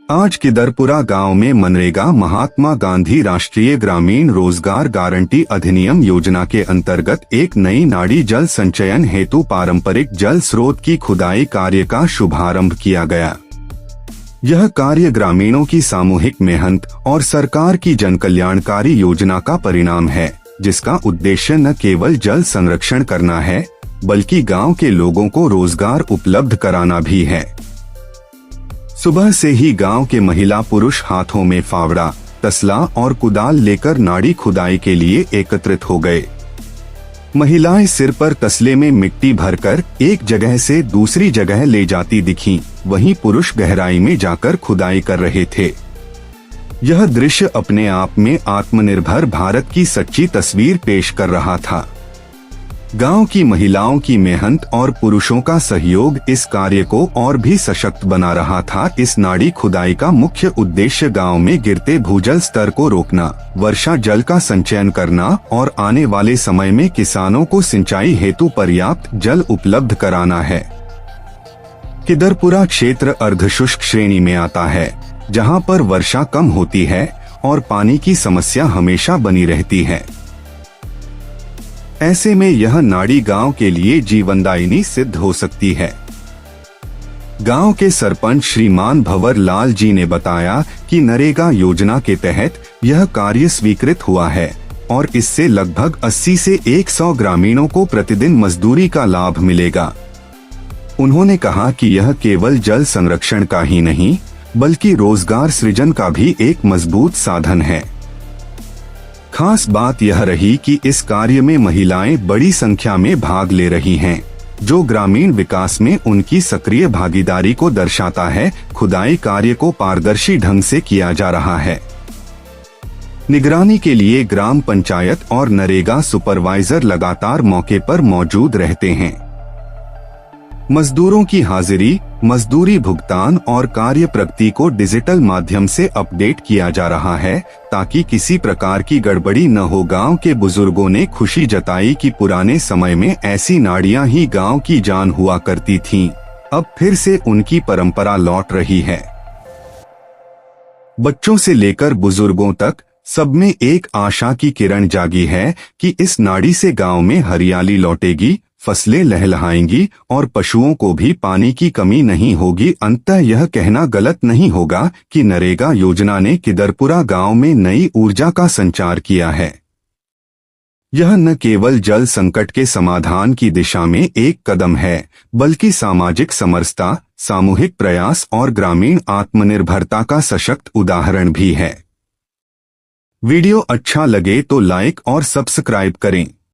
आज किदरपुरा गांव में मनरेगा महात्मा गांधी राष्ट्रीय ग्रामीण रोजगार गारंटी अधिनियम योजना के अंतर्गत एक नई नाड़ी जल संचयन हेतु पारंपरिक जल स्रोत की खुदाई कार्य का शुभारंभ किया गया। यह कार्य ग्रामीणों की सामूहिक मेहनत और सरकार की जनकल्याणकारी योजना का परिणाम है, जिसका उद्देश्य न केवल जल संरक्षण करना है बल्कि गांव के लोगों को रोजगार उपलब्ध कराना भी है। सुबह से ही गांव के महिला पुरुष हाथों में फावड़ा, तसला और कुदाल लेकर नाड़ी खुदाई के लिए एकत्रित हो गए। महिलाएं सिर पर तसले में मिट्टी भरकर एक जगह से दूसरी जगह ले जाती दिखीं, वहीं पुरुष गहराई में जाकर खुदाई कर रहे थे। यह दृश्य अपने आप में आत्मनिर्भर भारत की सच्ची तस्वीर पेश कर रहा था। गांव की महिलाओं की मेहनत और पुरुषों का सहयोग इस कार्य को और भी सशक्त बना रहा था। इस नाड़ी खुदाई का मुख्य उद्देश्य गांव में गिरते भूजल स्तर को रोकना, वर्षा जल का संचयन करना और आने वाले समय में किसानों को सिंचाई हेतु पर्याप्त जल उपलब्ध कराना है। किदरपुरा क्षेत्र अर्धशुष्क श्रेणी में आता है, जहां पर वर्षा कम होती है और पानी की समस्या हमेशा बनी रहती है। ऐसे में यह नाड़ी गांव के लिए जीवनदायिनी सिद्ध हो सकती है। गांव के सरपंच श्रीमान भंवर लाल जी ने बताया कि नरेगा योजना के तहत यह कार्य स्वीकृत हुआ है और इससे लगभग 80 से 100 ग्रामीणों को प्रतिदिन मजदूरी का लाभ मिलेगा। उन्होंने कहा कि यह केवल जल संरक्षण का ही नहीं बल्कि रोजगार सृजन का भी एक मजबूत साधन है। खास बात यह रही कि इस कार्य में महिलाएं बड़ी संख्या में भाग ले रही हैं, जो ग्रामीण विकास में उनकी सक्रिय भागीदारी को दर्शाता है। खुदाई कार्य को पारदर्शी ढंग से किया जा रहा है। निगरानी के लिए ग्राम पंचायत और नरेगा सुपरवाइजर लगातार मौके पर मौजूद रहते हैं। मजदूरों की हाजिरी, मजदूरी भुगतान और कार्य प्रगति को डिजिटल माध्यम से अपडेट किया जा रहा है ताकि किसी प्रकार की गड़बड़ी न हो। गांव के बुजुर्गों ने खुशी जताई कि पुराने समय में ऐसी नाड़ियां ही गांव की जान हुआ करती थीं, अब फिर से उनकी परंपरा लौट रही है। बच्चों से लेकर बुजुर्गों तक सब में एक आशा की किरण जागी है कि इस नाड़ी से गांव में हरियाली लौटेगी, फसलें लहलहाएंगी और पशुओं को भी पानी की कमी नहीं होगी। अंततः यह कहना गलत नहीं होगा कि नरेगा योजना ने किदरपुरा गांव में नई ऊर्जा का संचार किया है। यह न केवल जल संकट के समाधान की दिशा में एक कदम है बल्कि सामाजिक समरसता, सामूहिक प्रयास और ग्रामीण आत्मनिर्भरता का सशक्त उदाहरण भी है। वीडियो अच्छा लगे तो लाइक और सब्सक्राइब करें।